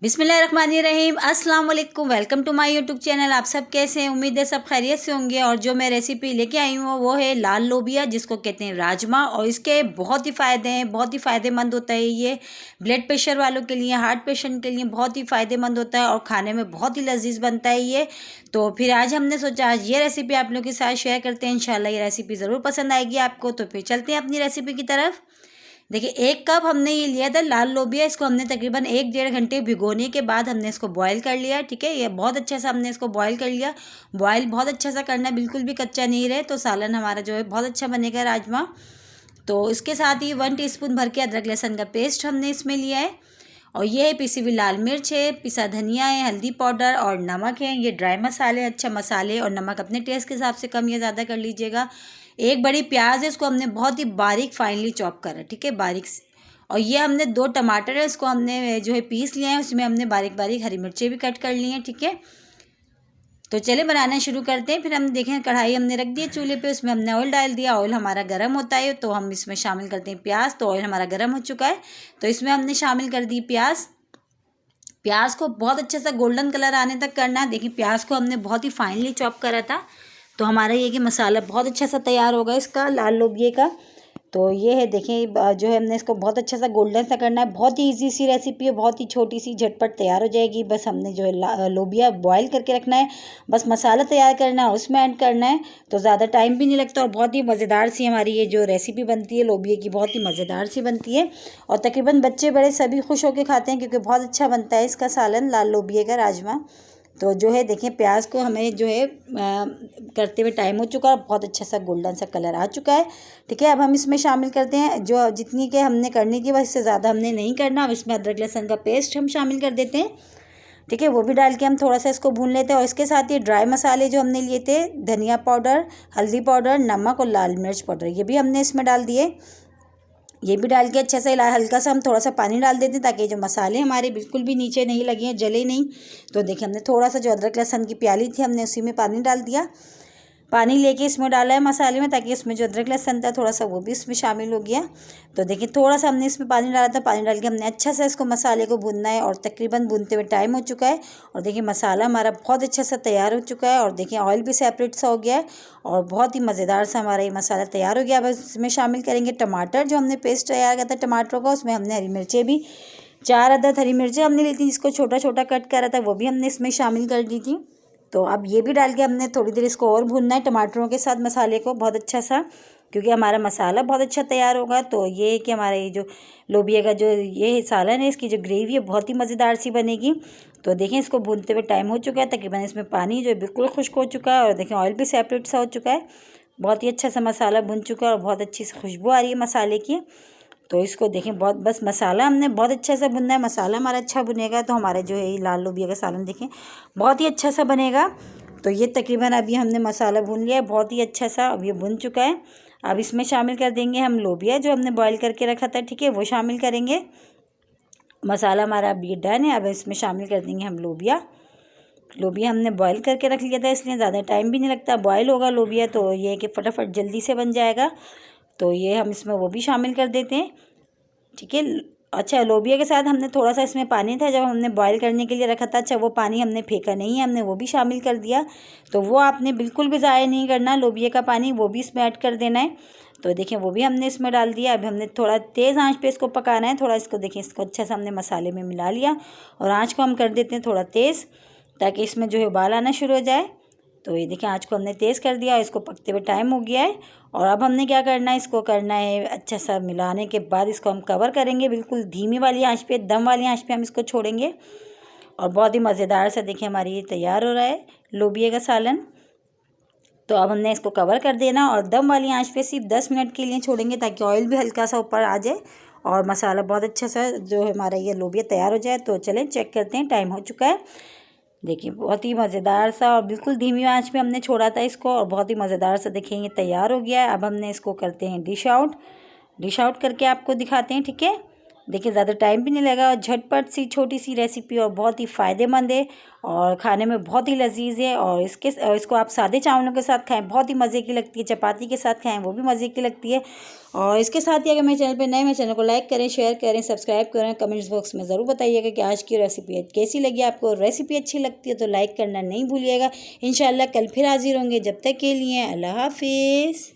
बिस्मिल्लाहिर्रहमानिर्रहीम, अस्सलाम वालेकुम। Welcome to my YouTube channel. आप सब कैसे हैं? उम्मीद है सब खैरियत से होंगे। और जो मैं रेसिपी लेके आई हूँ वो है लाल लोबिया, जिसको कहते हैं राजमा। और इसके बहुत ही फ़ायदे हैं, बहुत ही फ़ायदेमंद होता है ये ब्लड प्रेशर वालों के लिए, हार्ट पेशेंट के लिए बहुत ही फ़ायदेमंद होता है और खाने में बहुत ही लजीज बनता है ये। तो फिर आज हमने सोचा आज ये रेसिपी आप लोगों के साथ शेयर करते हैं। इंशाल्लाह ये रेसिपी ज़रूर पसंद आएगी आपको। तो फिर चलते हैं अपनी रेसिपी की तरफ। देखिए 1 कप हमने ये लिया था लाल लोबिया। इसको हमने तकरीबन 1-1.5 घंटे भिगोने के बाद हमने इसको बॉईल कर लिया। ठीक है, ये बहुत अच्छा सा हमने इसको बॉईल कर लिया। बॉईल बहुत अच्छा सा करना, बिल्कुल भी कच्चा नहीं रहे, तो सालन हमारा जो है बहुत अच्छा बनेगा राजमा। तो इसके साथ ही 1 टीस्पून भर के अदरक लहसुन का पेस्ट हमने इसमें लिया है। और ये है पिसी हुई लाल मिर्च है, पिसा धनिया है, हल्दी पाउडर और नमक है। ये ड्राई मसाले, अच्छा मसाले और नमक अपने टेस्ट के हिसाब से कम या ज़्यादा कर लीजिएगा। 1 बड़ी प्याज है, इसको हमने बहुत ही बारीक फाइनली चॉप करा, ठीक है, बारीक से। और ये हमने 2 टमाटर है, इसको हमने जो है पीस लिया है। उसमें हमने बारीक बारीक हरी मिर्चें भी कट कर ली हैं, ठीक है। तो चले बनाना शुरू करते हैं। फिर हम देखें कढ़ाई हमने रख दी चूल्हे पे, उसमें हमने ऑयल डाल दिया। ऑयल हमारा गर्म होता है तो हम इसमें शामिल करते हैं प्याज। तो ऑयल हमारा गर्म हो चुका है, तो इसमें हमने शामिल कर दी प्याज। प्याज को बहुत अच्छे से गोल्डन कलर आने तक करना है। देखिए प्याज को हमने बहुत ही फाइनली चॉप करा था, तो हमारा ये कि मसाला बहुत अच्छा सा तैयार होगा इसका लाल लोबिये का। तो ये है, देखिए जो है हमने इसको बहुत अच्छा सा गोल्डन सा करना है। बहुत ही इजी सी रेसिपी है, बहुत ही छोटी सी, झटपट तैयार हो जाएगी। बस हमने जो है लोबिया बॉईल करके रखना है, बस मसाला तैयार करना है, उसमें ऐड करना है। तो ज़्यादा टाइम भी नहीं लगता और बहुत ही मज़ेदार सी हमारी ये जो रेसिपी बनती है लोबिये की, बहुत ही मज़ेदार सी बनती है। और तकरीबन बच्चे बड़े सभी खुश होकर खाते हैं, क्योंकि बहुत अच्छा बनता है इसका सालन लाल लोबिये का राजमा। तो जो है देखिए प्याज को हमें जो है करते हुए टाइम हो चुका है, बहुत अच्छा सा गोल्डन सा कलर आ चुका है, ठीक है। अब हम इसमें शामिल करते हैं जो जितनी के हमने करनी थी, बस इससे ज़्यादा हमने नहीं करना। अब इसमें अदरक लहसुन का पेस्ट हम शामिल कर देते हैं, ठीक है। वो भी डाल के हम थोड़ा सा इसको भून लेते हैं। और इसके साथ ये ड्राई मसाले जो हमने लिए थे, धनिया पाउडर, हल्दी पाउडर, नमक और लाल मिर्च पाउडर, ये भी हमने इसमें डाल दिए। ये भी डाल के अच्छे से हिला, हल्का सा हम थोड़ा सा पानी डाल देते हैं ताकि जो मसाले हमारे बिल्कुल भी नीचे नहीं लगे हैं, जले नहीं। तो देखिए हमने थोड़ा सा जो अदरक लहसुन की प्याली थी हमने उसी में पानी डाल दिया। पानी लेके इसमें डाला है मसाले में, ताकि इसमें जो अदरक लहसुन था थोड़ा सा वो भी इसमें शामिल हो गया। तो देखिए थोड़ा सा हमने इसमें पानी डाला था, पानी डाल के हमने अच्छा सा इसको मसाले को भूनना है। और तकरीबन भूनते हुए टाइम हो चुका है। और देखिए मसाला हमारा बहुत अच्छा सा तैयार हो चुका है। और देखिए ऑयल भी सेपरेट सा हो गया है और बहुत ही मज़ेदार सा हमारा ये मसाला तैयार हो गया। अब इसमें शामिल करेंगे टमाटर, जो हमने पेस्ट तैयार किया था टमाटरों का। उसमें हमने हरी मिर्चें भी 4 अदद हरी मिर्चें हमने ली थी, जिसको छोटा छोटा कट करा था, वो भी हमने इसमें शामिल कर दी थी। तो अब ये भी डाल के हमने थोड़ी देर इसको और भूनना है टमाटरों के साथ मसाले को बहुत अच्छा सा, क्योंकि हमारा मसाला बहुत अच्छा तैयार होगा। तो ये है कि हमारा ये जो लोबिया का जो ये सालन है, इसकी जो ग्रेवी है बहुत ही मज़ेदार सी बनेगी। तो देखें इसको भूनते हुए टाइम हो चुका है, तकरीबन इसमें पानी जो है बिल्कुल खुश्क हो चुका है। और देखें ऑयल भी सेपरेट सा हो चुका है, बहुत ही अच्छा सा मसाला भुन चुका है और बहुत अच्छी सी खुशबू आ रही है मसाले की। तो इसको देखें बहुत, बस मसाला हमने बहुत अच्छा सा भुनना है। मसाला हमारा अच्छा भुनेगा तो हमारे जो है ये लाल लोबिया का सालन देखें बहुत ही अच्छा सा बनेगा। तो ये तकरीबन अभी हमने मसाला भून लिया है बहुत ही अच्छा सा, अब ये भुन चुका है। अब इसमें शामिल कर देंगे हम लोबिया जो हमने बॉईल करके रखा था, ठीक है, वो शामिल करेंगे। मसाला हमारा अब ये डन है। अब इसमें शामिल कर देंगे हम लोबिया। लोबिया हमने बॉईल करके रख लिया था, इसलिए ज़्यादा टाइम भी नहीं लगता, बॉईल होगा लोबिया तो ये है कि फटाफट जल्दी से बन जाएगा। तो ये हम इसमें वो भी शामिल कर देते हैं, ठीक है। अच्छा लोबिया के साथ हमने थोड़ा सा इसमें पानी था जब हमने बॉईल करने के लिए रखा था, अच्छा वो पानी हमने फेंका नहीं है, हमने वो भी शामिल कर दिया। तो वो आपने बिल्कुल भी ज़ाया नहीं करना, लोबिया का पानी वो भी इसमें ऐड कर देना है। तो देखें वो भी हमने इसमें डाल दिया। अब हमने थोड़ा तेज़ आंच पे इसको पकाना है, थोड़ा इसको देखें इसको अच्छा सा हमने मसाले में मिला लिया। और आँच को हम कर देते हैं थोड़ा तेज़, ताकि इसमें जो है उबाल आना शुरू हो जाए। तो ये देखिए आँच को हमने तेज़ कर दिया, इसको पकते हुए टाइम हो गया है। और अब हमने क्या करना है, इसको करना है अच्छा सा मिलाने के बाद इसको हम कवर करेंगे, बिल्कुल धीमी वाली आंच पे, दम वाली आंच पे हम इसको छोड़ेंगे। और बहुत ही मज़ेदार सा देखिए हमारी ये तैयार हो रहा है लोबिया का सालन। तो अब हमने इसको कवर कर देना और दम वाली आंच पे सिर्फ 10 मिनट के लिए छोड़ेंगे, ताकि ऑयल भी हल्का सा ऊपर आ जाए और मसाला बहुत अच्छा सा जो हमारा ये लोबिया तैयार हो जाए। तो चलें चेक करते हैं, टाइम हो चुका है। देखिए बहुत ही मज़ेदार सा और बिल्कुल धीमी आंच पे हमने छोड़ा था इसको और बहुत ही मज़ेदार सा देखिए ये तैयार हो गया है। अब हमने इसको करते हैं डिश आउट करके आपको दिखाते हैं, ठीक है। देखिए ज़्यादा टाइम भी नहीं लगा और झटपट सी छोटी सी रेसिपी और बहुत ही फ़ायदेमंद है और खाने में बहुत ही लजीज है। और इसको आप सादे चावलों के साथ खाएं, बहुत ही मज़े की लगती है। चपाती के साथ खाएं, वो भी मज़े की लगती है। और इसके साथ ही अगर मेरे चैनल पे नए, मेरे चैनल को लाइक करें, शेयर करें, सब्सक्राइब करें। कमेंट्स बॉक्स में ज़रूर बताइएगा कि आज की रेसिपी कैसी लगी आपको। रेसिपी अच्छी लगती है तो लाइक करना नहीं भूलिएगा। इंशाल्लाह कल फिर हाजिर होंगे। जब तक के लिए अल्लाह हाफिज़।